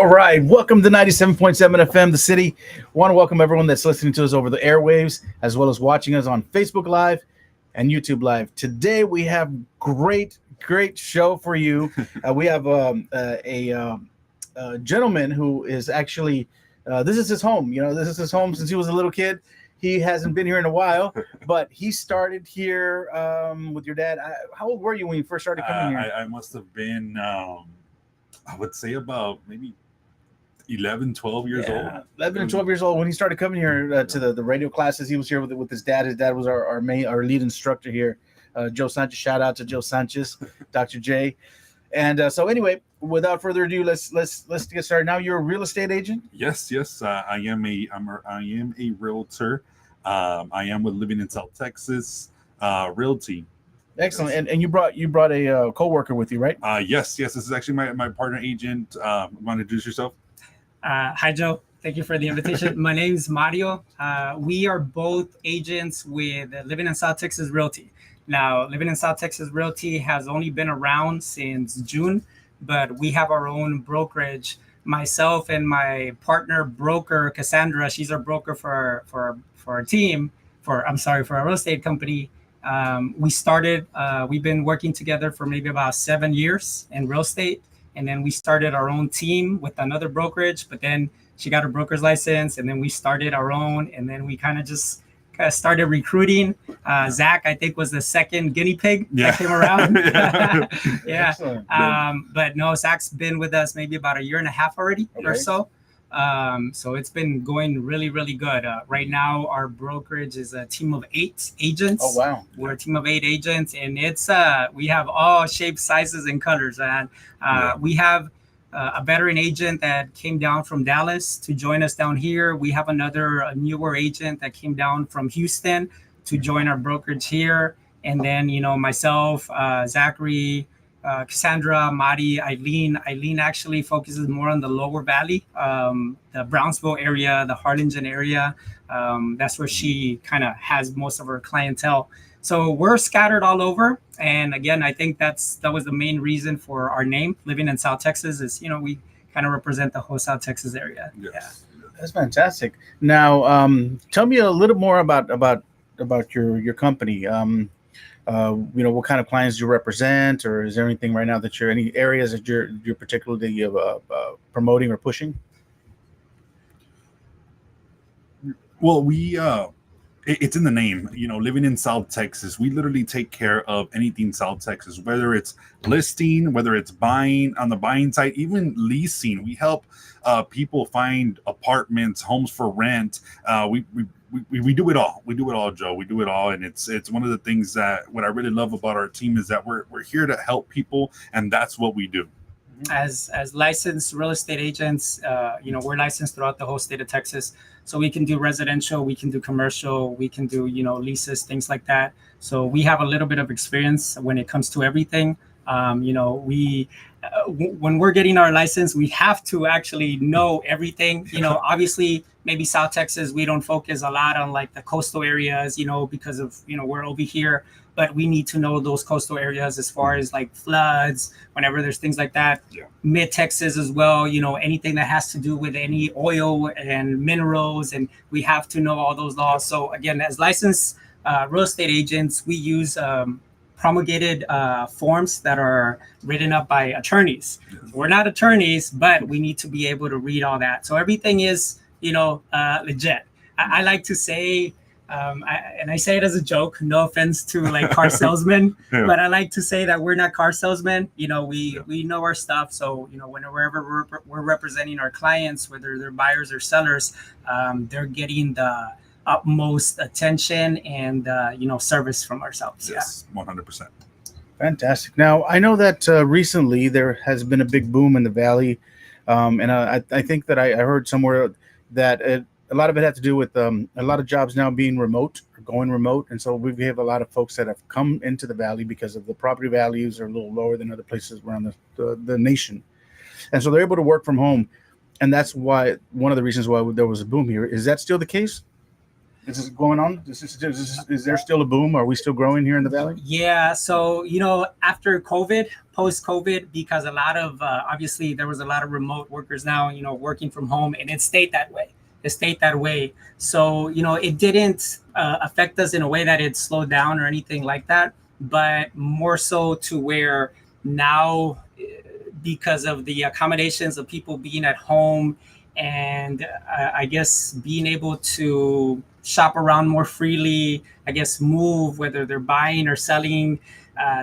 All right, welcome to 97.7 FM, the city. Want to welcome everyone that's listening to us over the airwaves, as well as watching us on Facebook Live and YouTube Live. Today we have great show for you. We have a gentleman who is actually, this is his home. This is his home since he was a little kid. He hasn't been here in a while, but he started here with your dad. How old were you when you first started coming here? I must have been, I would say about maybe 11, 12 years old. 11 and 12 years old when he started coming here to the radio classes. He was here with his dad. His dad was our lead instructor here, Joe Sanchez. Shout out to Joe Sanchez, Dr. J. And so anyway, without further ado, let's get started. Now you're a real estate agent? Yes. I am a realtor. I am with Living in South Texas Realty. Excellent. And you brought a co-worker with you, right? Yes. This is actually my partner agent. Want to introduce yourself? Hi, Joe. Thank you for the invitation. My name is Mario. We are both agents with Living in South Texas Realty. Now, Living in South Texas Realty has only been around since June, but we have our own brokerage. Myself and my partner broker, Cassandra, she's our broker for our team, for our real estate company. We've been working together for maybe about 7 years in real estate. And then we started our own team with another brokerage, but then she got her broker's license, and then we started our own, and then we kind of started recruiting. Zach, I think, was the second guinea pig that came around. Yeah. But no, Zach's been with us maybe about a year and a half already or so. So it's been going really, really good. Right now, our brokerage is a team of 8 agents. Oh, wow. We're a team of 8 agents, and it's we have all shapes, sizes, and colors. And we have a veteran agent that came down from Dallas to join us down here. We have a newer agent that came down from Houston to join our brokerage here. And then, myself, Zachary, Cassandra, Mari, Eileen. Eileen actually focuses more on the lower valley, the Brownsville area, the Harlingen area. That's where she kind of has most of her clientele. So we're scattered all over. And again, I think that was the main reason for our name, Living in South Texas, is, we kind of represent the whole South Texas area. Yes. Yeah. That's fantastic. Now, tell me a little more about your company. What kind of clients you represent, or is there anything right now any areas that you're particularly promoting or pushing? Well, it's in the name, Living in South Texas. We literally take care of anything South Texas, whether it's listing, whether it's buying on the buying side, even leasing. We help people find apartments, homes for rent. We do it all. We do it all, Joe. We do it all. And it's one of the things that what I really love about our team is that we're here to help people, and that's what we do. As licensed real estate agents, we're licensed throughout the whole state of Texas. So we can do residential, we can do commercial, we can do, leases, things like that. So we have a little bit of experience when it comes to everything. When we're getting our license, we have to actually know everything. Obviously, maybe South Texas, we don't focus a lot on like the coastal areas, because of, we're over here. But we need to know those coastal areas as far as like floods, whenever there's things like that. Yeah. Mid Texas as well, anything that has to do with any oil and minerals. And we have to know all those laws. So again, as licensed real estate agents, we use promulgated forms that are written up by attorneys. Yes. We're not attorneys, but we need to be able to read all that. So everything is, legit. I like to say, and I say it as a joke, no offense to like car salesmen, but I like to say that we're not car salesmen. We know our stuff. So, whenever we're representing our clients, whether they're buyers or sellers, they're getting the utmost attention and, service from ourselves. Yes, 100%. Fantastic. Now, I know that recently there has been a big boom in the Valley. And I think that I heard somewhere that a lot of it had to do with a lot of jobs now being remote or going remote. And so we have a lot of folks that have come into the Valley because of the property values are a little lower than other places around the nation. And so they're able to work from home. And that's why one of the reasons why there was a boom here. Is that still the case? Is this going on? Is there still a boom? Are we still growing here in the valley? Yeah. So, after COVID, post COVID, because a lot of, obviously there was a lot of remote workers now, working from home, and it stayed that way. It stayed that way. So, it didn't affect us in a way that it slowed down or anything like that, but more so to where now, because of the accommodations of people being at home, and I guess being able to shop around more freely, I guess move, whether they're buying or selling,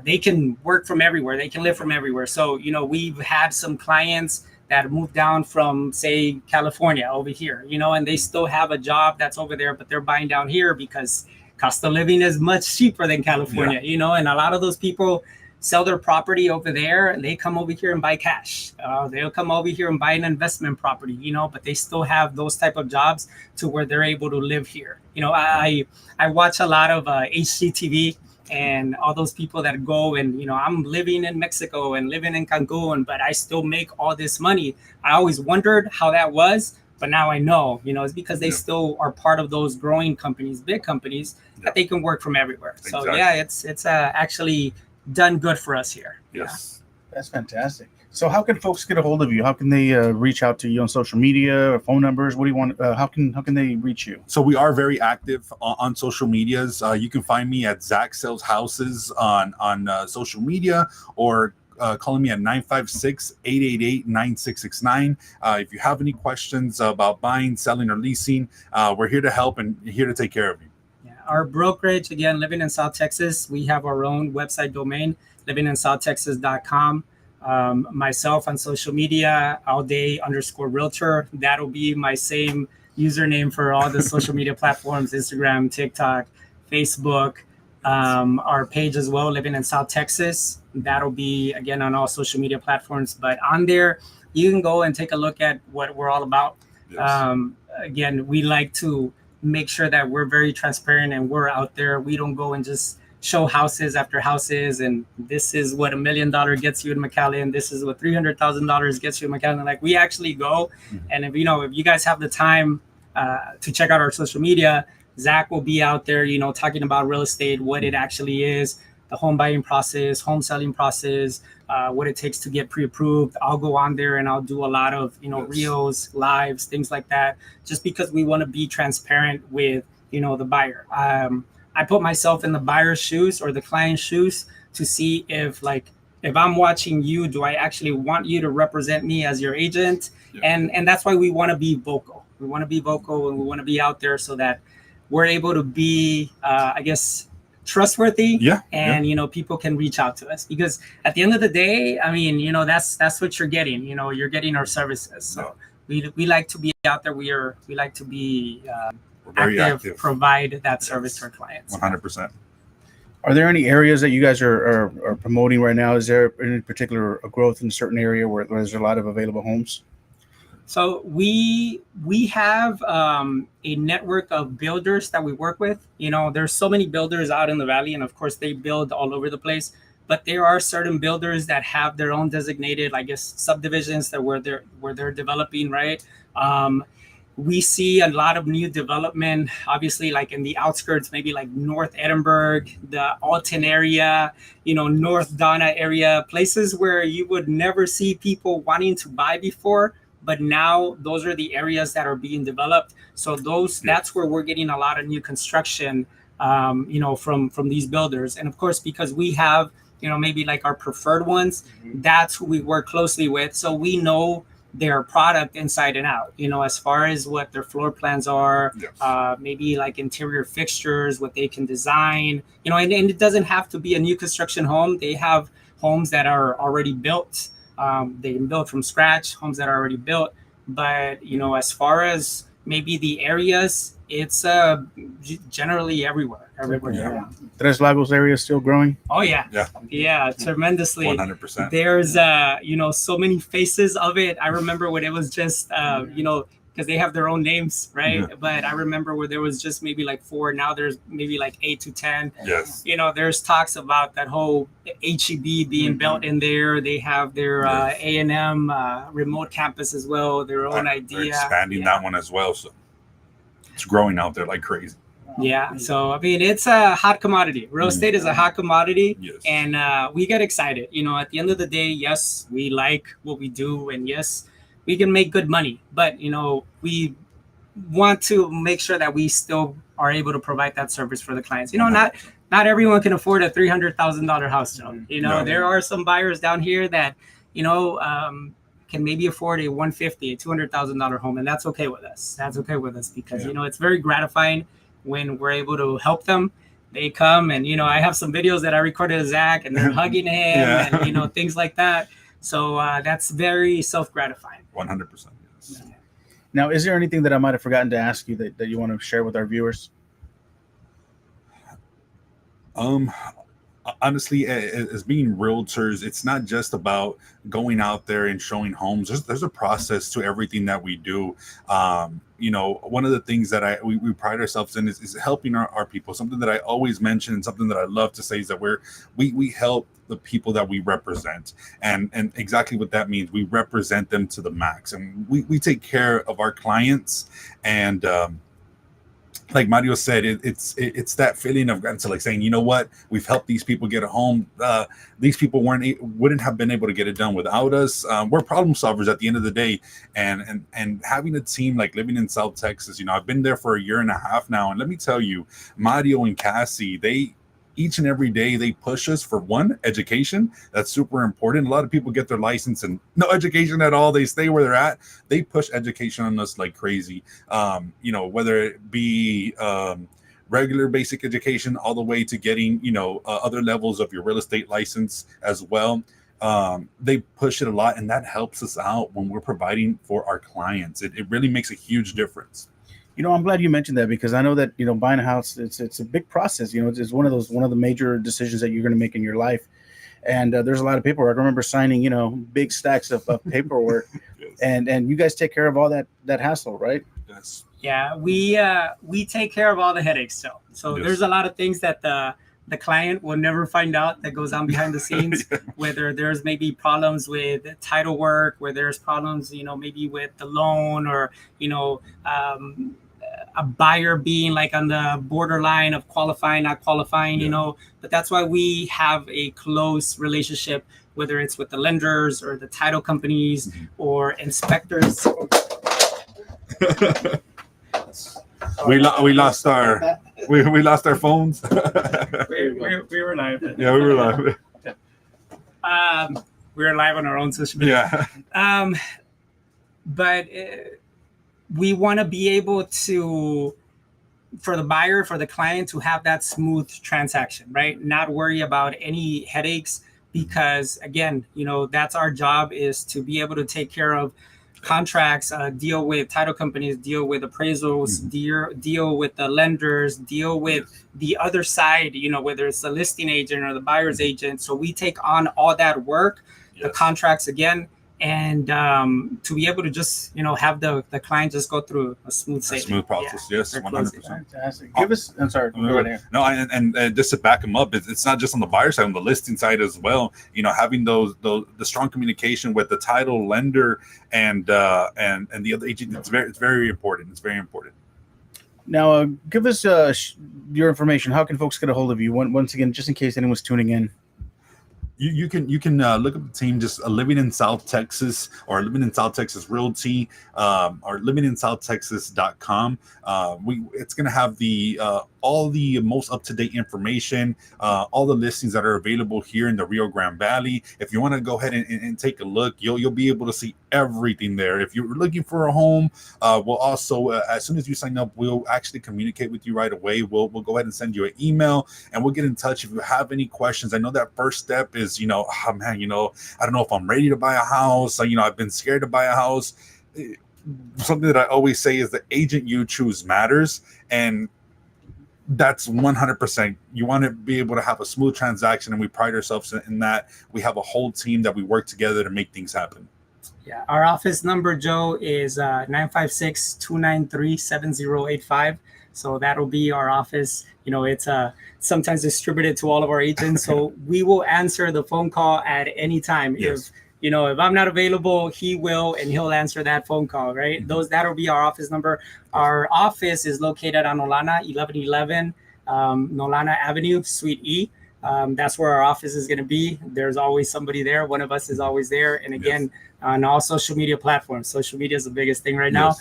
they can work from everywhere. They can live from everywhere. So, we've had some clients that moved down from, say, California over here, and they still have a job that's over there, but they're buying down here because cost of living is much cheaper than California, and a lot of those people sell their property over there and they come over here and buy cash. They'll come over here and buy an investment property, but they still have those type of jobs to where they're able to live here. I watch a lot of HGTV and all those people that go and, I'm living in Mexico and living in Cancun, but I still make all this money. I always wondered how that was, but now I know, it's because they still are part of those growing companies, big companies, that they can work from everywhere. So it's actually done good for us here. Yes. That's fantastic. So how can folks get a hold of you? How can they reach out to you on social media or phone numbers? What do you want? How can they reach you? So we are very active on social medias. You can find me at Zach Sells Houses on social media, or calling me at 956-888-9669. If you have any questions about buying, selling, or leasing, we're here to help and here to take care of you. Our brokerage, again, living in South Texas, we have our own website domain, livinginsouthtexas.com. Myself on social media, allday_realtor. That'll be my same username for all the social media platforms, Instagram, TikTok, Facebook. Our page as well, Living in South Texas. That'll be, again, on all social media platforms. But on there, you can go and take a look at what we're all about. Yes. Again, we like to make sure that we're very transparent and we're out there. We don't go and just show houses after houses and this is what $1 million gets you in McAllen, this is what $300,000 gets you in McAllen. Like, we actually go, and if you guys have the time to check out our social media, Zach will be out there, talking about real estate, what it actually is, the home buying process, home selling process, what it takes to get pre-approved. I'll go on there and I'll do a lot of, reels, lives, things like that, just because we want to be transparent with, the buyer. I put myself in the buyer's shoes or the client's shoes to see if I'm watching you, do I actually want you to represent me as your agent? Yeah. And that's why we want to be vocal. We want to be vocal and we want to be out there so that we're able to be, trustworthy. Yeah. And, people can reach out to us, because at the end of the day, I mean, that's what you're getting, you're getting our services. So we like to be out there. We like to be active, provide that service to our clients. 100%. Are there any areas that you guys are promoting right now? Is there any particular growth in a certain area where there's a lot of available homes? So we have a network of builders that we work with. There's so many builders out in the valley, and of course they build all over the place. But there are certain builders that have their own designated, subdivisions that where they're developing, right? We see a lot of new development, obviously, like in the outskirts, maybe like North Edinburgh, the Alton area, North Donna area, places where you would never see people wanting to buy before. But now those are the areas that are being developed. So that's where we're getting a lot of new construction, from these builders. And of course, because we have, maybe like our preferred ones, that's who we work closely with. So we know their product inside and out, as far as what their floor plans are, maybe like interior fixtures, what they can design, and it doesn't have to be a new construction home. They have homes that are already built. They can build from scratch, homes that are already built. But, as far as maybe the areas, it's generally everywhere. Yeah. Tres Lagos area is still growing? Oh, yeah. Yeah, tremendously. 100%. There's, so many faces of it. I remember when it was just, because they have their own names, right? Yeah. But I remember where there was just maybe like 4. Now there's maybe like 8 to 10. Yes. There's talks about that whole HEB being built in there. They have their A&M remote campus as well, their own idea. They're expanding that one as well. So it's growing out there like crazy. Yeah. So I mean, it's a hot commodity. Real estate is a hot commodity, Yes. and we get excited. At the end of the day, yes, we like what we do, and yes, we can make good money. But we want to make sure that we still are able to provide that service for the clients. Not everyone can afford a $300,000 house, Joe. No. There are some buyers down here that can maybe afford a 150, a $200,000 home, and that's okay with us. That's okay with us because it's very gratifying when we're able to help them. They come and I have some videos that I recorded of Zach and they're hugging him and things like that. So that's very self-gratifying. 100%. Yes. Now, is there anything that I might have forgotten to ask you that you want to share with our viewers? Honestly, as being realtors, it's not just about going out there and showing homes. There's a process to everything that we do. One of the things that we pride ourselves in is helping our people. Something that I always mention and something that I love to say is that we help the people that we represent, and exactly what that means. We represent them to the max, and we take care of our clients. And like Mario said, it's that feeling of saying, you know what, we've helped these people get a home. These people wouldn't have been able to get it done without us. We're problem solvers at the end of the day, and having a team like living in South Texas. I've been there for a year and a half now, and let me tell you, Mario and Cassie, they each and every day they push us for one, education. That's super important. A lot of people get their license and no education at all. They stay where they're at. They push education on us like crazy. Whether it be regular basic education all the way to getting other levels of your real estate license as well. They push it a lot, and that helps us out when we're providing for our clients. It really makes a huge difference. I'm glad you mentioned that, because I know that buying a house, it's a big process. It's one of the major decisions that you're going to make in your life, and there's a lot of paperwork. I remember signing big stacks of paperwork. Yes. and you guys take care of all that hassle, right? Yes. Yeah, we take care of all the headaches. So Yes. There's a lot of things that the client will never find out that goes on behind the scenes. Yeah. Whether there's maybe problems with title work, where there's problems maybe with the loan, or a buyer being like on the borderline of qualifying, not qualifying. But that's why we have a close relationship, whether it's with the lenders or the title companies or inspectors. we lost our phones. we were live. Yeah, we were live. We were live on our own social media. Yeah. But we want to be able to, for the buyer, for the client, to have that smooth transaction, right? Not worry about any headaches, because again, that's our job, is to be able to take care of contracts, deal with title companies, deal with appraisals, deal with the lenders, deal with the other side, whether it's the listing agent or the buyer's agent. So we take on all that work, the contracts again, and to be able to just have the client just go through a smooth process. Yes, 100%. Fantastic. Give us. I'm sorry. Go right here. No, and just to back them up, it's not just on the buyer side, on the listing side as well. Having the strong communication with the title lender and the other agent, it's very important. It's very important. Now, give us your information. How can folks get a hold of you? Once again, just in case anyone's tuning in. You can look up the team, just Living in South Texas, or Living in South Texas Realty, or livinginsouthtexas.com. It's going to have all the most up-to-date information, all the listings that are available here in the Rio Grande Valley. If you want to go ahead and take a look, you'll be able to see everything there. If you're looking for a home, we'll also, as soon as you sign up, we'll actually communicate with you right away. We'll go ahead and send you an email, and we'll get in touch if you have any questions. I know that first step is, I don't know if I'm ready to buy a house. I've been scared to buy a house. Something that I always say is the agent you choose matters, and that's 100%. You want to be able to have a smooth transaction, and we pride ourselves in that. We have a whole team that we work together to make things happen. Yeah, our office number, Joe, is 956-293-7085. So that'll be our office. It's sometimes distributed to all of our agents. So we will answer the phone call at any time. Yes. you know, if I'm not available, he will, and he'll answer that phone call, right? That'll be our office number. Our office is located on Nolana 1111 Nolana Avenue, Suite E. That's where our office is going to be. There's always somebody there. One of us is always there. And again, on all social media platforms. Social media is the biggest thing right now.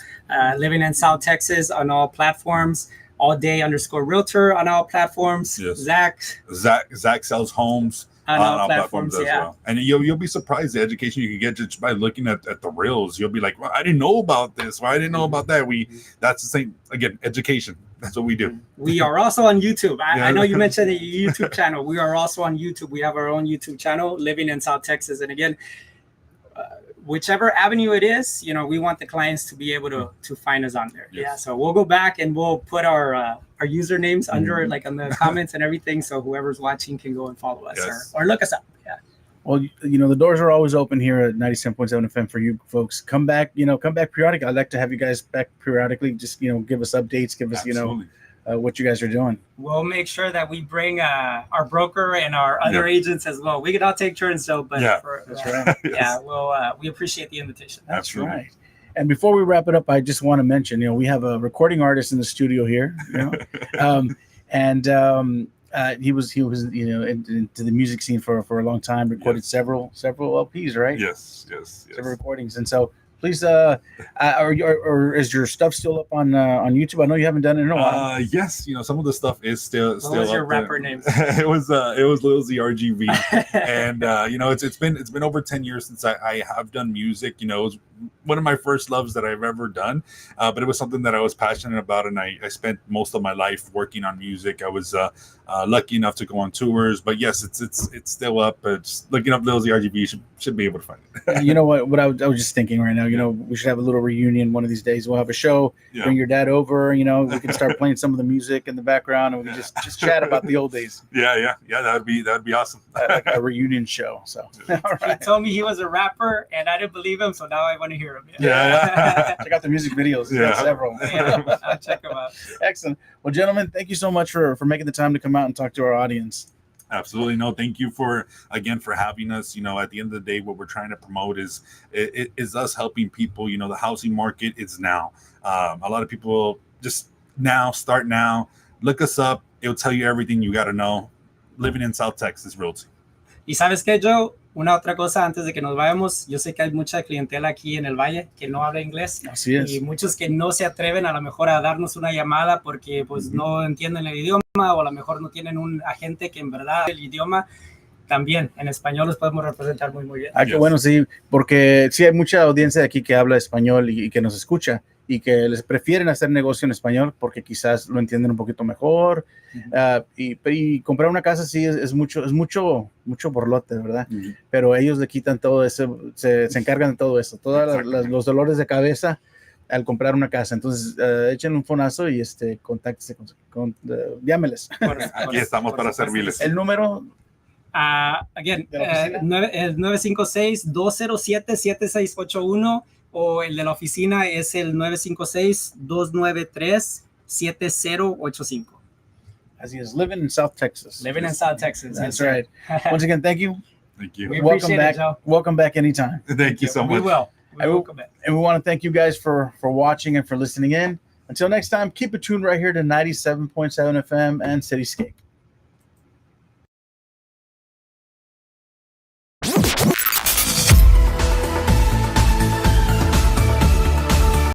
Living in South Texas on all platforms. All day _realtor on all platforms. Zach sells homes on all platforms as well. And you'll be surprised the education you can get just by looking at the reels. You'll be like, well, I didn't know about this. Well, I didn't know about that. That's the same, again, education. That's what we do. We are also on YouTube. I know you mentioned the YouTube channel. We are also on YouTube. We have our own YouTube channel, Living in South Texas. And again, whichever avenue it is, you know, we want the clients to be able to find us on there. Yeah. So we'll go back and we'll put our usernames under, like, on the comments and everything. So whoever's watching can go and follow us or look us up. Yeah. Well, you know, the doors are always open here at 97.7 FM for you folks. Come back periodically. I'd like to have you guys back periodically. Just, you know, give us updates, give us, you know, what you guys are doing. We'll make sure that we bring our broker and our other agents as well. We could all take turns, though. But that's right. Yeah, we appreciate the invitation. That's right. And before we wrap it up, I just want to mention, you know, we have a recording artist in the studio here, you know, he was you know into the music scene for a long time. Recorded several LPs, right? Yes. Several recordings, and so. Please, or is your stuff still up on YouTube? I know you haven't done it in a while. Yes, you know, some of the stuff is still. What was your rapper name? It was Lil Z RGV, and you know, it's been over 10 years since I have done music. You know, it was one of my first loves that I've ever done, but it was something that I was passionate about, and I spent most of my life working on music. I was lucky enough to go on tours, but yes, it's still up. Just looking up Lil Z RGV, you should be able to find it. You know what I was just thinking right now. You know, we should have a little reunion one of these days. We'll have a show. Bring your dad over. You know, we can start playing some of the music in the background, and we can just chat about the old days. Yeah. That'd be awesome. Like a reunion show. So all right. He told me he was a rapper, and I didn't believe him. So now I want to hear him. Check out the music videos. Several. I'll check them out. Excellent. Well, gentlemen, thank you so much for making the time to come out and talk to our audience. Absolutely. No, thank you for having us. You know, at the end of the day, what we're trying to promote is us helping people. You know, the housing market is now. A lot of people just start now. Look us up. It'll tell you everything you got to know. Living in South Texas Realty. Y sabes que, Joe, una otra cosa antes de que nos vayamos, yo sé que hay mucha clientela aquí en el Valle que no habla inglés. Así es. Y muchos que no se atreven a lo mejor a darnos una llamada porque pues no entienden el idioma o a lo mejor no tienen un agente que en verdad el idioma también en español los podemos representar muy bien. Qué bueno, sí, porque sí hay mucha audiencia de aquí que habla español y que nos escucha y que les prefieren hacer negocio en español porque quizás lo entienden un poquito mejor. Y comprar una casa sí es mucho borlote, ¿verdad? Pero ellos le quitan todo eso, se encargan de todo eso, todos los dolores de cabeza al comprar una casa. Entonces, echen un fonazo y contáctese llámeles. Aquí estamos para servirles. El número... Again, el 956-207-7681 o el de la oficina es el 956-293-7085. Así es, living in South Texas. Living in South Texas. That's right. Once again, thank you. Thank you. We appreciate it, Joe. Welcome back anytime. Thank you so much. We will. And we want to thank you guys for watching and for listening in. Until next time, keep it tuned right here to 97.7 FM and Cityscape.